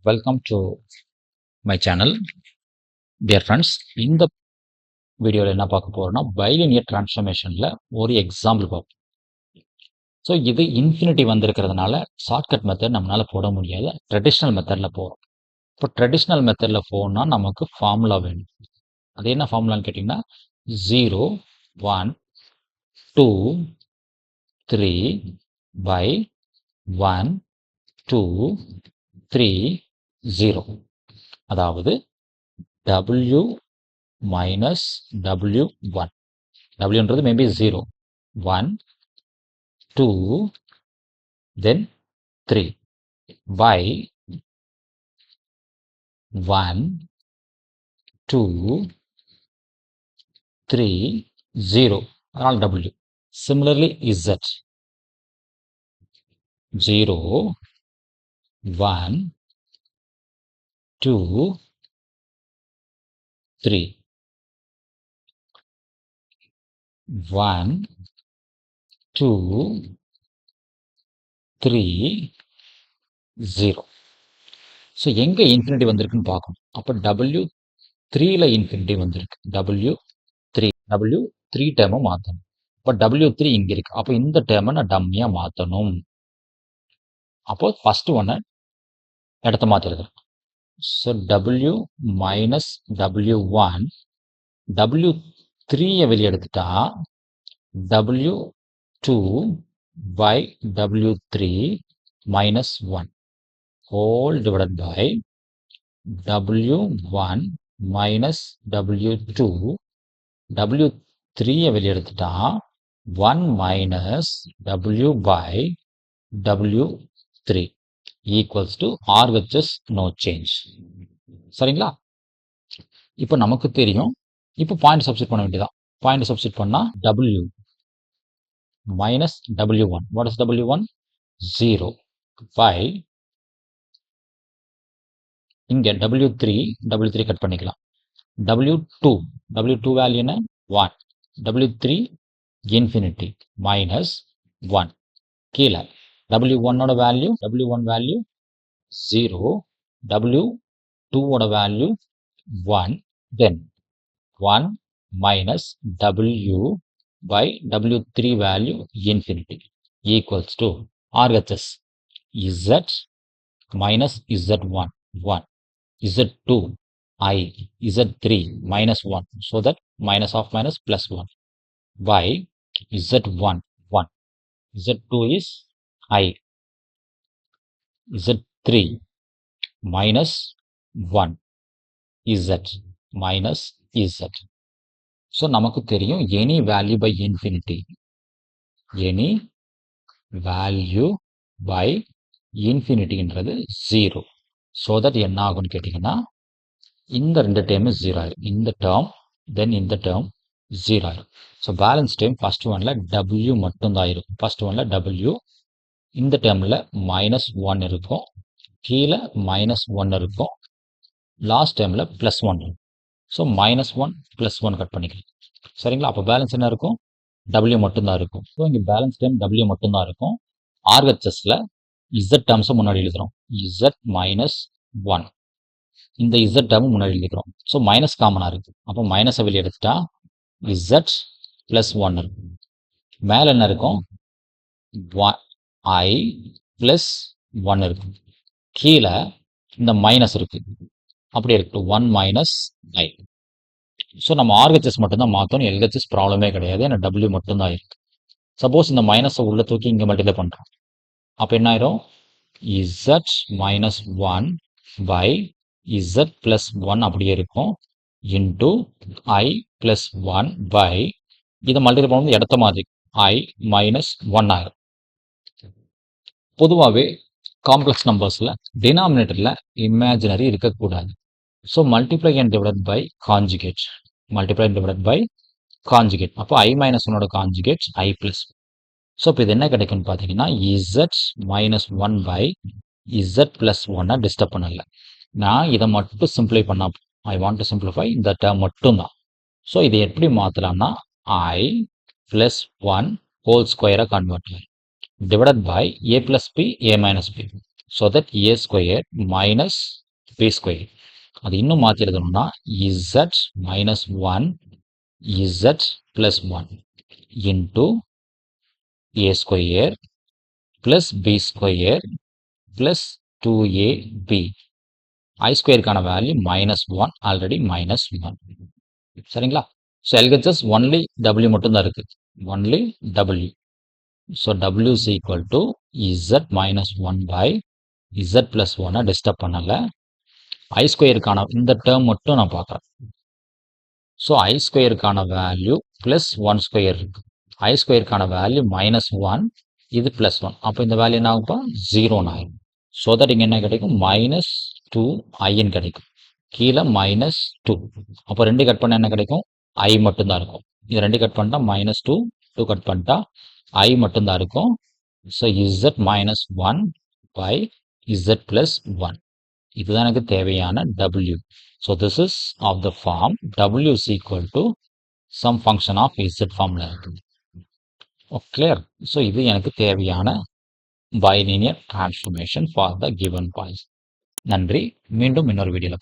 Welcome to my channel. Dear friends, இந்த வீடியோவில் என்ன பார்க்க போறோம்னா பைலினியர் டிரான்ஸ்ஃபர்மேஷனில் ஒரு எக்ஸாம்பிள் பார்ப்போம். ஸோ இது இன்ஃபினிட்டி வந்திருக்கிறதுனால ஷார்ட்கட் மெத்தட் நம்மளால் போட முடியாது, ட்ரெடிஷ்னல் மெத்தடில் போகிறோம். இப்போ ட்ரெடிஷ்னல் மெத்தடில் போகணும்னா நமக்கு ஃபார்முலா வேணும். அது என்ன ஃபார்முலான்னு கேட்டிங்கன்னா 0, 1, 2, 3 by 1, 2, 3, 0. அதாவது W minus W1. Wன்றது maybe 0, 1, 2, then 3 by 1, 2, 3, 0. அதனால் W. Similarly, Z 0, 1, 2, 3. 1, 2, 3, 0. ஸோ எங்கே இன்ஃபினிட்டி வந்திருக்குன்னு பார்க்கணும். அப்போ W3ல இன்ஃபினிட்டி வந்திருக்கு. W3 டேர்மை மாற்றணும். இப்போ W3 இங்கே இருக்கு. அப்போ இந்த டேர்மை நான் டம்மியாக மாற்றணும். அப்போ ஃபர்ஸ்ட் ஒன்று இடத்த மாற்றிருக்கிறேன். ஸோ W minus W1, W3யை வெளியே எடுத்துட்டா W2 by W3 minus 1 whole divided by W1 minus W2, W3யை வெளியே எடுத்துட்டா 1 minus W by W3 equals to RHS no change. சரிங்களா? இப்போ நமக்கு தெரியும். இப்போ பாயிண்ட் சப்ஸ்டிட் பண்ண வேண்டியதான். பாயிண்ட் சப்ஸ்டிட் பண்ணா W minus W1. What is W1? 0 by இங்க W3 கட் பண்ணிக்கலாம். W2 வேல்யூ என்ன? 1. W3 infinity minus 1. கீழே W1 ஓட வேல்யூ 0, W2 ஓட value 1, then 1 minus W by W3 value infinity equals to RHS Z minus Z1 1, Z2 I, Z3 minus 1, so that minus of minus plus 1 by Z1 1, Z2 is I, Z3 minus 1, Z minus Z. So நமக்கு தெரியும் any value by infinity, any value by இன்ஃபினிட்டின்றது 0. So that என்ன ஆகும்னு கேட்டிங்கன்னா இந்த ரெண்டு term 0 ஆயிரும். இந்த டேர்ம் தென் இந்த டேர்ம் 0 ஆயிரும். ஸோ பேலன்ஸ் டேர்ம் ஃபர்ஸ்ட் ஒன்ல W மட்டும்தான் இருக்கும். ஃபர்ஸ்ட் ஒன்ல W, இந்த டேர்மில் -1 இருக்கும், கீழே -1 இருக்கும், லாஸ்ட் டேர்மில் +1 இருக்கும். ஸோ -1 +1 கட் பண்ணிக்கலாம். சரிங்களா? அப்போ பேலன்ஸ் என்ன இருக்கும்? W மட்டும்தான் இருக்கும். ஸோ இங்கே பேலன்ஸ் டேர்ம் W மட்டும்தான் இருக்கும். RHSல Z டேர்ம்ஸை முன்னாடி எழுதுகிறோம். Z -1, இந்த Z டேர்ம் முன்னாடி எழுதிக்கிறோம். ஸோ மைனஸ் காமனாக இருக்குது. அப்போ மைனஸை வெளியே எடுத்துட்டா Z +1 இருக்கும். மேலே என்ன இருக்கும்? I +1 இருக்கும். கீழே இந்த மைனஸ் இருக்கு, அப்படியே இருக்கு, 1 minus I. ஸோ நம்ம RHS மட்டும்தான் மாற்றணும். LHS ப்ராப்ளமே கிடையாது, ஏன்னா W மட்டும்தான் இருக்கு. சப்போஸ் இந்த மைனஸை உள்ள தூக்கி இங்கே மல்டிப்ளை பண்ணுறோம், அப்போ என்ன ஆயிரும்? Z -1 by Z +1 அப்படியே இருக்கும், இன்டூ I +1 by இதை மல்டிப்ளை பண்ணும்போது இடத்த மாதிரி I -1 ஆயிரும். பொதுவாகவே காம்ப்ளெக்ஸ் நம்பர்ஸில் டினாமினேட்டரில் இமேஜினரி இருக்கக்கூடாது. So multiply and divide by conjugate, multiply and divide by conjugate. அப்போ I -1ஓட கான்ஜுகேட் I +1. ஸோ இப்போ இது என்ன கிடைக்கும்னு பார்த்தீங்கன்னா Z -1 by Z +1 டிஸ்டர்ப் பண்ணல. நான் இதை மட்டும் சிம்பிளை பண்ண, ஐ வாண்ட் டு சிம்பிளிஃபை இந்த டேர்ம் மட்டும்தான். ஸோ இதை எப்படி மாற்றலாம்னா I +1 ஹோல் ஸ்கொயரை convert divided by A + B A - B. So that A square minus B square. அது இன்னும் மாற்றி எழுதணும்னா Z minus one Z plus one into A square plus B square plus 2ab. I ஸ்கொயருக்கான value minus one, already minus one. சரிங்களா? So LHS only W மட்டும்தான் இருக்குது, only W. So W is equal to Z minus one by Z plus ஒன்னை disturb பண்ணலை. I ஸ்கொயருக்கான இந்த term மட்டும் நான் பார்க்குறேன். ஸோ ஐ ஸ்கொயருக்கான வேல்யூ ப்ளஸ் ஒன் ஸ்கொயர் இருக்குது. ஐ ஸ்கொயருக்கான வேல்யூ மைனஸ் ஒன், இது ப்ளஸ் ஒன். அப்போ இந்த வேல்யூ என்ன ஆகுப்பா? 0 ஆகும். ஸோ தட் இங்கே என்ன கிடைக்கும்? மைனஸ் 2i கிடைக்கும். கீழே மைனஸ் 2. அப்போ 2 கட் பண்ணால் என்ன கிடைக்கும்? ஐ மட்டும்தான் இருக்கும். இது 2 கட் பண்ணிட்டா மைனஸ் 2, 2 கட் பண்ணிட்டா ஐ மட்டும்தான் இருக்கும். So Z minus one by Z plus one. இதுதான் எனக்கு தேவையான W. So this is of the form W is equal to some function of Z ஃபார்மில் இருக்குது. கிளியர்? ஸோ இது எனக்கு தேவையான bilinear transformation for the given points. நன்றி. மீண்டும் இன்னொரு வீடியோவில் பார்க்கலாம்.